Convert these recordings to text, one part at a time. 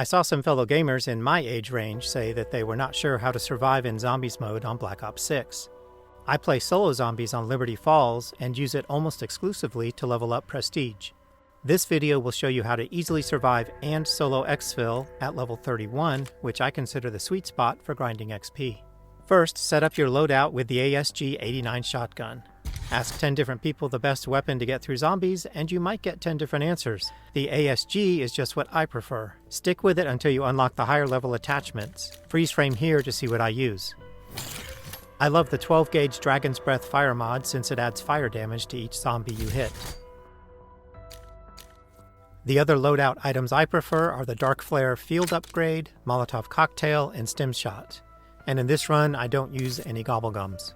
I saw some fellow gamers in my age range say that they were not sure how to survive in Zombies mode on Black Ops 6. I play solo zombies on Liberty Falls and use it almost exclusively to level up prestige. This video will show you how to easily survive and solo Exfil at level 31, which I consider the sweet spot for grinding XP. First, set up your loadout with the ASG-89 shotgun. Ask 10 different people the best weapon to get through zombies, and you might get 10 different answers. The ASG is just what I prefer. Stick with it until you unlock the higher level attachments. Freeze frame here to see what I use. I love the 12-gauge Dragon's Breath fire mod since it adds fire damage to each zombie you hit. The other loadout items I prefer are the Dark Flare Field Upgrade, Molotov Cocktail, and Stim Shot. And in this run, I don't use any Gobblegums.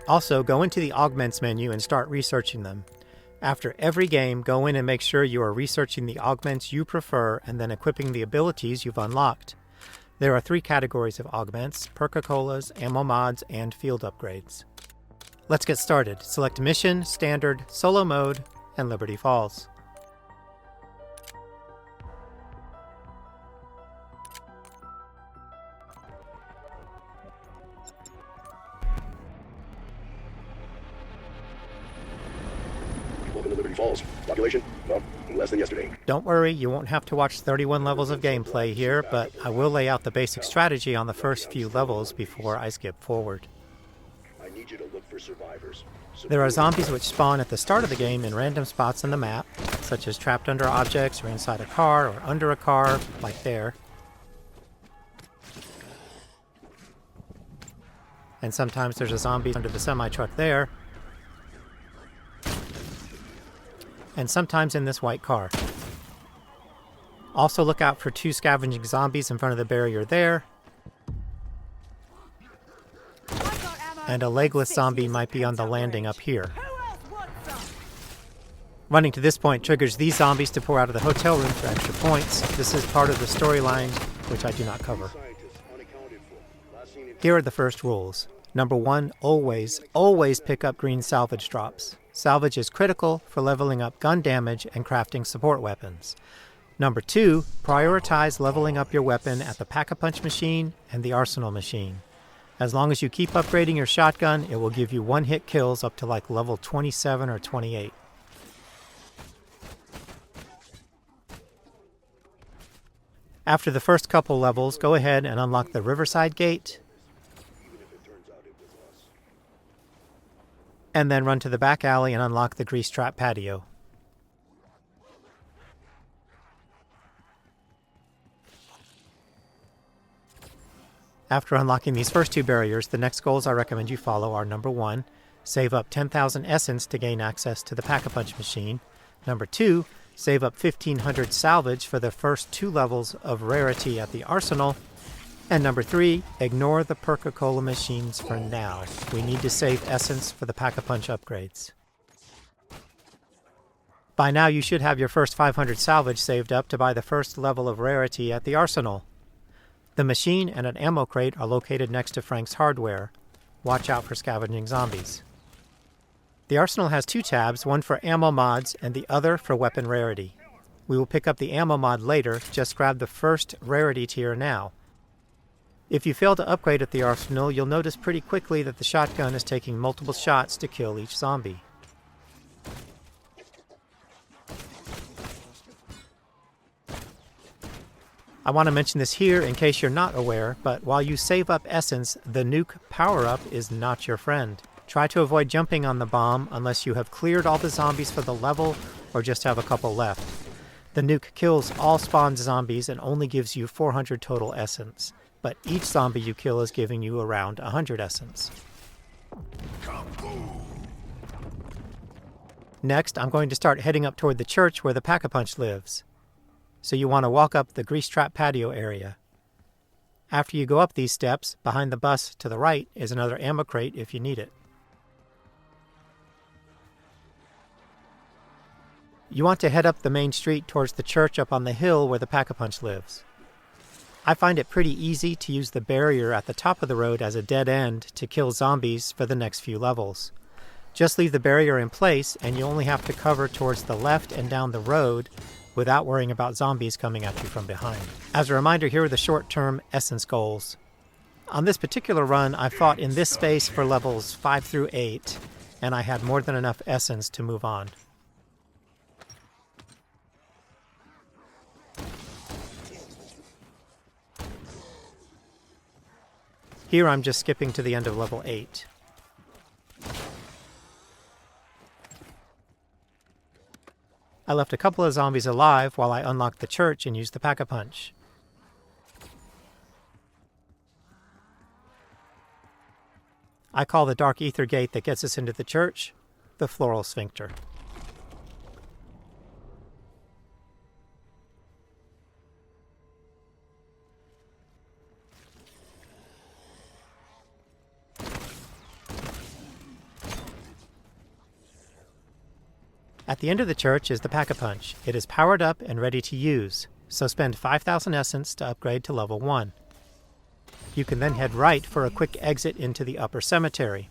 Also, go into the Augments menu and start researching them. After every game, go in and make sure you are researching the augments you prefer and then equipping the abilities you've unlocked. There are 3 categories of augments: Perk-a-Colas, ammo mods, and field upgrades. Let's get started. Select Mission, Standard, Solo Mode, and Liberty Falls. Welcome to Liberty Falls. Population? Well, less than yesterday. Don't worry, you won't have to watch 31 levels of gameplay here, but I will lay out the basic strategy on the first few levels before I skip forward. I need you to look for survivors. There are zombies which spawn at the start of the game in random spots on the map, such as trapped under objects or inside a car or under a car, like there. And sometimes there's a zombie under the semi-truck there. And sometimes in this white car. Also look out for 2 scavenging zombies in front of the barrier there. And a legless zombie might be on the landing up here. Running to this point triggers these zombies to pour out of the hotel room for extra points. This is part of the storyline, which I do not cover. Here are the first rules. Number 1, always pick up green salvage drops. Salvage is critical for leveling up gun damage and crafting support weapons. Number 2, prioritize leveling up your weapon at the Pack-a-Punch machine and the Arsenal machine. As long as you keep upgrading your shotgun, it will give you one-hit kills up to like level 27 or 28. After the first couple levels, go ahead and unlock the Riverside Gate, and then run to the back alley and unlock the Grease Trap Patio. After unlocking these first 2 barriers, the next goals I recommend you follow are: number 1, save up 10,000 essence to gain access to the Pack-a-Punch machine. Number 2, save up 1,500 salvage for the first 2 levels of rarity at the Arsenal. And number 3, ignore the Perk-a-Cola machines for now. We need to save essence for the Pack-a-Punch upgrades. By now you should have your first 500 salvage saved up to buy the first level of rarity at the Arsenal. The machine and an ammo crate are located next to Frank's Hardware. Watch out for scavenging zombies. The Arsenal has 2 tabs, one for ammo mods and the other for weapon rarity. We will pick up the ammo mod later, just grab the first rarity tier now. If you fail to upgrade at the Arsenal, you'll notice pretty quickly that the shotgun is taking multiple shots to kill each zombie. I want to mention this here in case you're not aware, but while you save up essence, the nuke power-up is not your friend. Try to avoid jumping on the bomb unless you have cleared all the zombies for the level or just have a couple left. The nuke kills all spawned zombies and only gives you 400 total essence. But each zombie you kill is giving you around 100 essence. Next, I'm going to start heading up toward the church where the Pack-a-Punch lives. So you want to walk up the Grease Trap Patio area. After you go up these steps, behind the bus to the right is another ammo crate if you need it. You want to head up the main street towards the church up on the hill where the Pack-a-Punch lives. I find it pretty easy to use the barrier at the top of the road as a dead end to kill zombies for the next few levels. Just leave the barrier in place and you only have to cover towards the left and down the road without worrying about zombies coming at you from behind. As a reminder, here are the short-term essence goals. On this particular run, I fought in this space for levels 5 through 8, and I had more than enough essence to move on. Here I'm just skipping to the end of level 8. I left a couple of zombies alive while I unlocked the church and used the Pack-a-Punch. I call the dark ether gate that gets us into the church the Floral Sphincter. At the end of the church is the Pack-a-Punch. It is powered up and ready to use, so spend 5,000 essence to upgrade to level 1. You can then head right for a quick exit into the upper cemetery.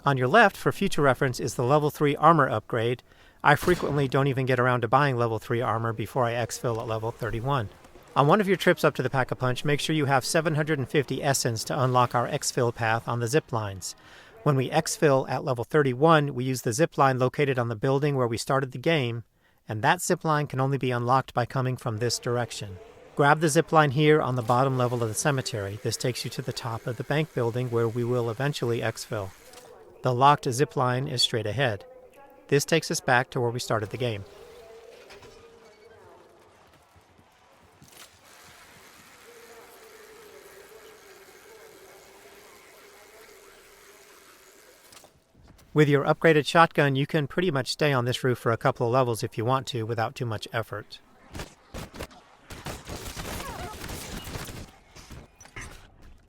On your left, for future reference, is the level 3 armor upgrade. I frequently don't even get around to buying level 3 armor before I exfil at level 31. On one of your trips up to the Pack-a-Punch, make sure you have 750 essence to unlock our exfil path on the zip lines. When we exfil at level 31, we use the zipline located on the building where we started the game, and that zipline can only be unlocked by coming from this direction. Grab the zipline here on the bottom level of the cemetery. This takes you to the top of the bank building where we will eventually exfil. The locked zipline is straight ahead. This takes us back to where we started the game. With your upgraded shotgun, you can pretty much stay on this roof for a couple of levels if you want to without too much effort.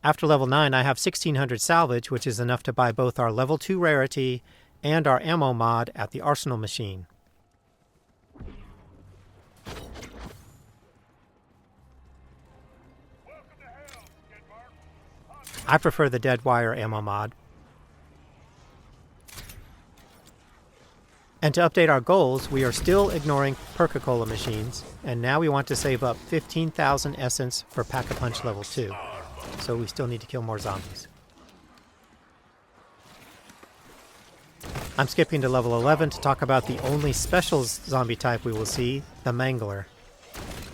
After level 9, I have 1600 salvage, which is enough to buy both our level 2 rarity and our ammo mod at the arsenal machine. I prefer the dead wire ammo mod. And to update our goals, we are still ignoring Perk-a-Cola machines, and now we want to save up 15,000 essence for Pack-a-Punch level 2. So we still need to kill more zombies. I'm skipping to level 11 to talk about the only special zombie type we will see, the Mangler.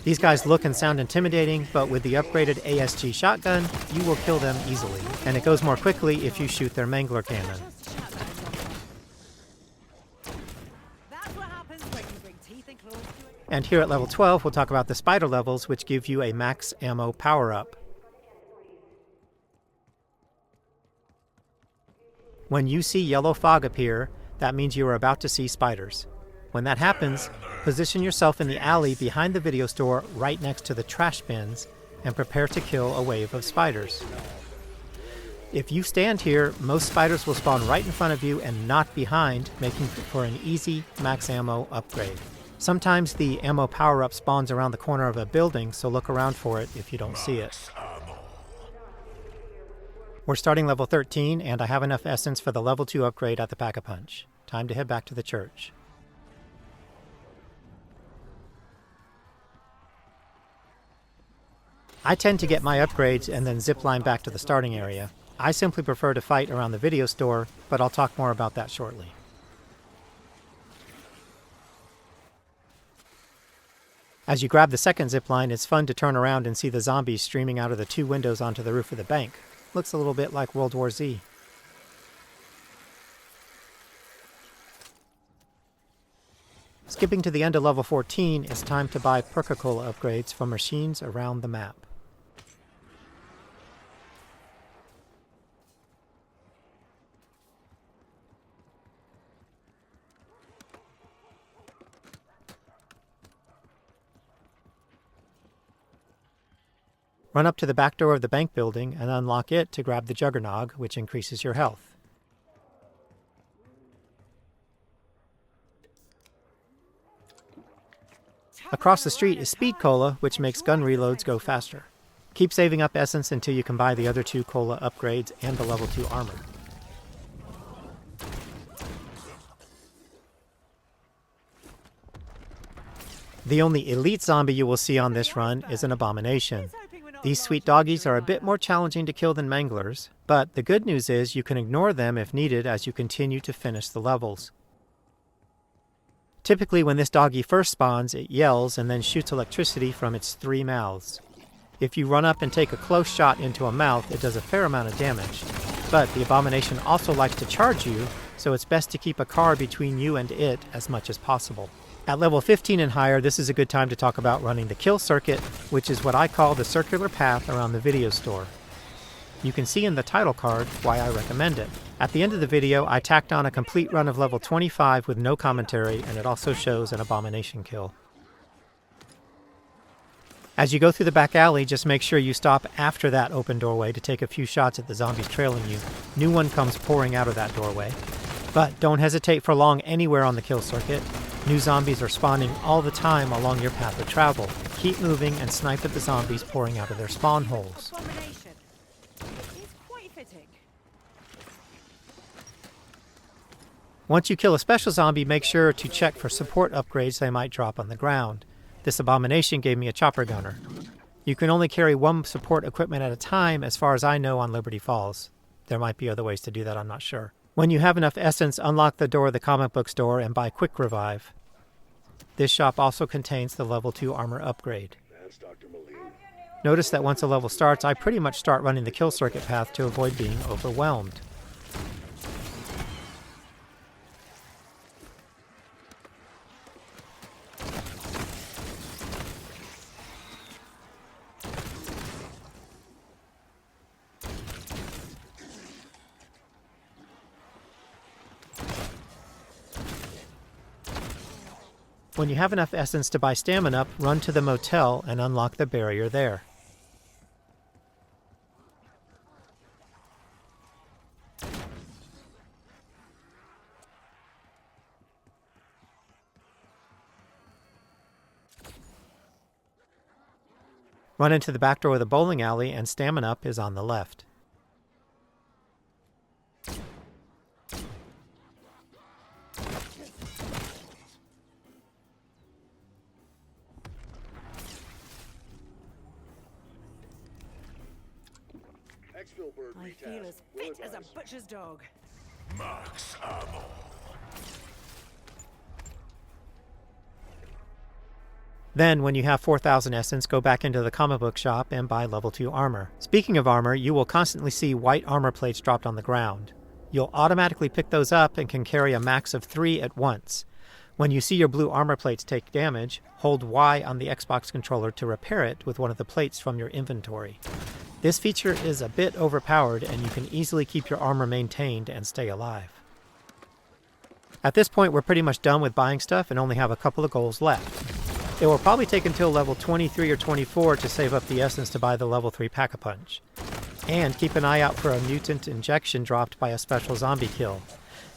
These guys look and sound intimidating, but with the upgraded ASG shotgun, you will kill them easily, and it goes more quickly if you shoot their Mangler cannon. And here at level 12, we'll talk about the spider levels, which give you a max ammo power-up. When you see yellow fog appear, that means you are about to see spiders. When that happens, position yourself in the alley behind the video store right next to the trash bins and prepare to kill a wave of spiders. If you stand here, most spiders will spawn right in front of you and not behind, making for an easy max ammo upgrade. Sometimes the ammo power-up spawns around the corner of a building, so look around for it if you don't see it. We're starting level 13, and I have enough essence for the level 2 upgrade at the Pack-a-Punch. Time to head back to the church. I tend to get my upgrades and then zipline back to the starting area. I simply prefer to fight around the video store, but I'll talk more about that shortly. As you grab the second zipline, it's fun to turn around and see the zombies streaming out of the 2 windows onto the roof of the bank. Looks a little bit like World War Z. Skipping to the end of level 14, it's time to buy Perk-a-Cola upgrades from machines around the map. Run up to the back door of the bank building and unlock it to grab the Jugger-nog, which increases your health. Across the street is Speed Cola, which makes gun reloads go faster. Keep saving up essence until you can buy the other 2 Cola upgrades and the level 2 armor. The only elite zombie you will see on this run is an Abomination. These sweet doggies are a bit more challenging to kill than Manglers, but the good news is you can ignore them if needed as you continue to finish the levels. Typically when this doggy first spawns, it yells and then shoots electricity from its 3 mouths. If you run up and take a close shot into a mouth, it does a fair amount of damage. But the Abomination also likes to charge you, so it's best to keep a car between you and it as much as possible. At level 15 and higher, this is a good time to talk about running the kill circuit, which is what I call the circular path around the video store. You can see in the title card why I recommend it. At the end of the video, I tacked on a complete run of level 25 with no commentary, and it also shows an Abomination kill. As you go through the back alley, just make sure you stop after that open doorway to take a few shots at the zombies trailing you. New one comes pouring out of that doorway. But don't hesitate for long anywhere on the kill circuit. New zombies are spawning all the time along your path of travel. Keep moving and snipe at the zombies pouring out of their spawn holes. Abomination. It is quite fitting. Once you kill a special zombie, make sure to check for support upgrades they might drop on the ground. This Abomination gave me a chopper gunner. You can only carry one support equipment at a time as far as I know on Liberty Falls. There might be other ways to do that, I'm not sure. When you have enough essence, unlock the door of the comic book store and buy Quick Revive. This shop also contains the level 2 armor upgrade. That's Dr. Moline. Notice that once a level starts, I pretty much start running the kill circuit path to avoid being overwhelmed. When you have enough essence to buy Stamin-up, run to the motel and unlock the barrier there. Run into the back door of the bowling alley and Stamin-up is on the left. Exfil bird I feel retask. as Will fit as a advise. butcher's dog. Max ammo. Then, when you have 4,000 essence, go back into the comic book shop and buy level 2 armor. Speaking of armor, you will constantly see white armor plates dropped on the ground. You'll automatically pick those up and can carry a max of 3 at once. When you see your blue armor plates take damage, hold Y on the Xbox controller to repair it with one of the plates from your inventory. This feature is a bit overpowered, and you can easily keep your armor maintained and stay alive. At this point, we're pretty much done with buying stuff and only have a couple of goals left. It will probably take until level 23 or 24 to save up the essence to buy the level 3 Pack-a-Punch. And keep an eye out for a Mutant Injection dropped by a special zombie kill.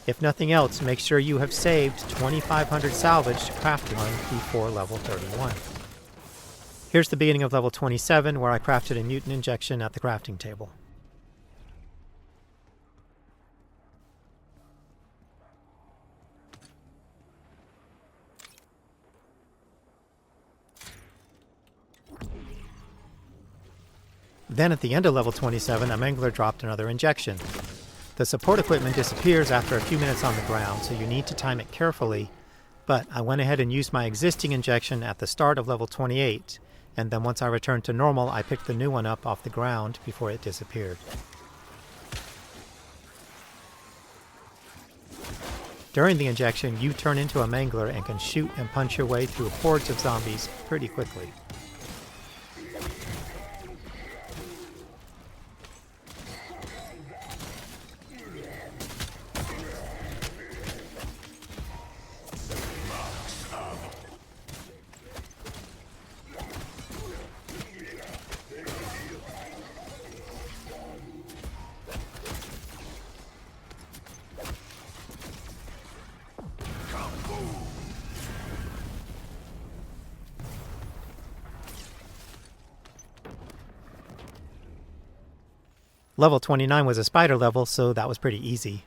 If nothing else, make sure you have saved 2,500 salvage to craft one before level 31. Here's the beginning of level 27, where I crafted a Mutant Injection at the crafting table. Then at the end of level 27, a Mangler dropped another injection. The support equipment disappears after a few minutes on the ground, so you need to time it carefully, but I went ahead and used my existing injection at the start of level 28, and then once I returned to normal, I picked the new one up off the ground before it disappeared. During the injection, you turn into a Mangler and can shoot and punch your way through hordes of zombies pretty quickly. Level 29 was a spider level, so that was pretty easy.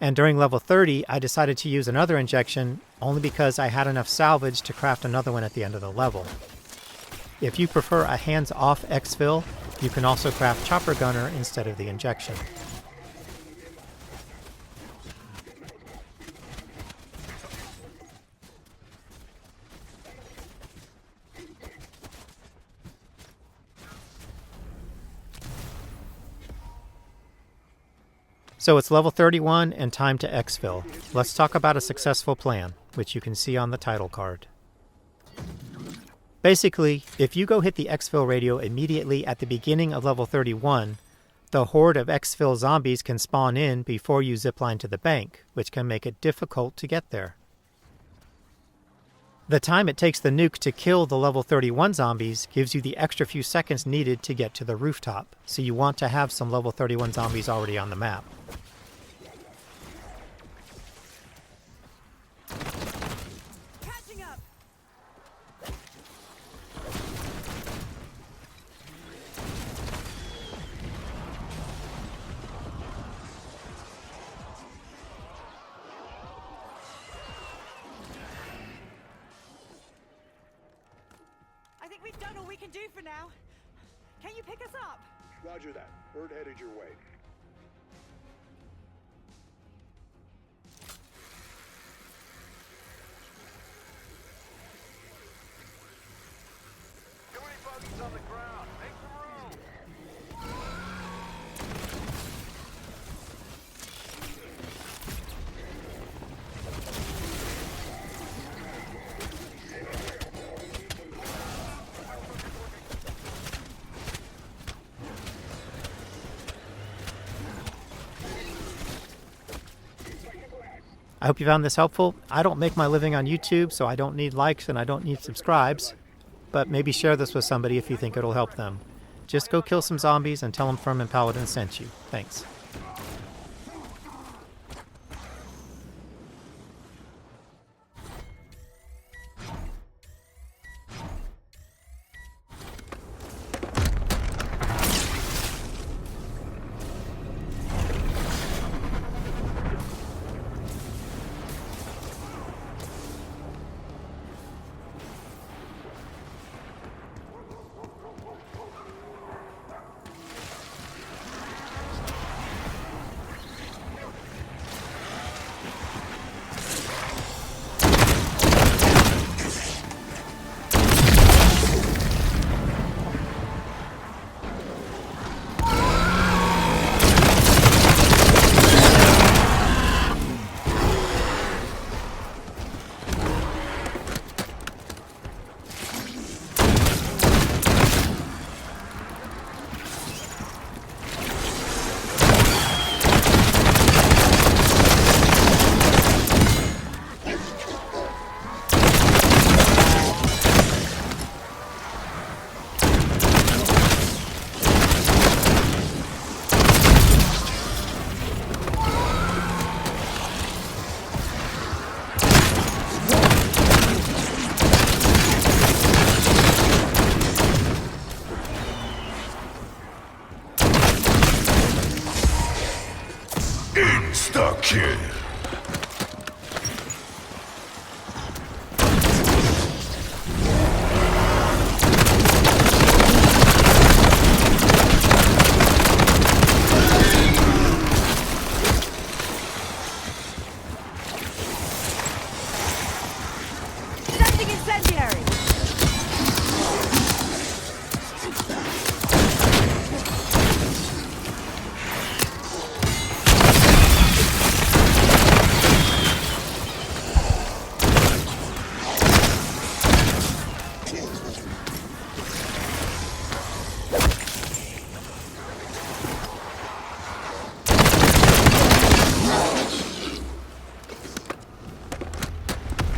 And during level 30, I decided to use another injection only because I had enough salvage to craft another one at the end of the level. If you prefer a hands-off Exfil, you can also craft Chopper Gunner instead of the injection. So it's level 31 and time to Exfil. Let's talk about a successful plan, which you can see on the title card. Basically, if you go hit the Exfil radio immediately at the beginning of level 31, the horde of Exfil zombies can spawn in before you zipline to the bank, which can make it difficult to get there. The time it takes the nuke to kill the level 31 zombies gives you the extra few seconds needed to get to the rooftop, so you want to have some level 31 zombies already on the map. Catching up. I think we've done all we can do for now. Can you pick us up? Roger that. Bird headed your way. Too many buggies on the ground. Make some room. I hope you found this helpful. I don't make my living on YouTube, so I don't need likes and I don't need subscribes. But maybe share this with somebody if you think it'll help them. Just go kill some zombies and tell them Firm and Paladin sent you. Thanks. Insta-kill. Sending incendiary.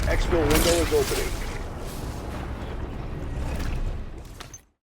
Exfil window is opening.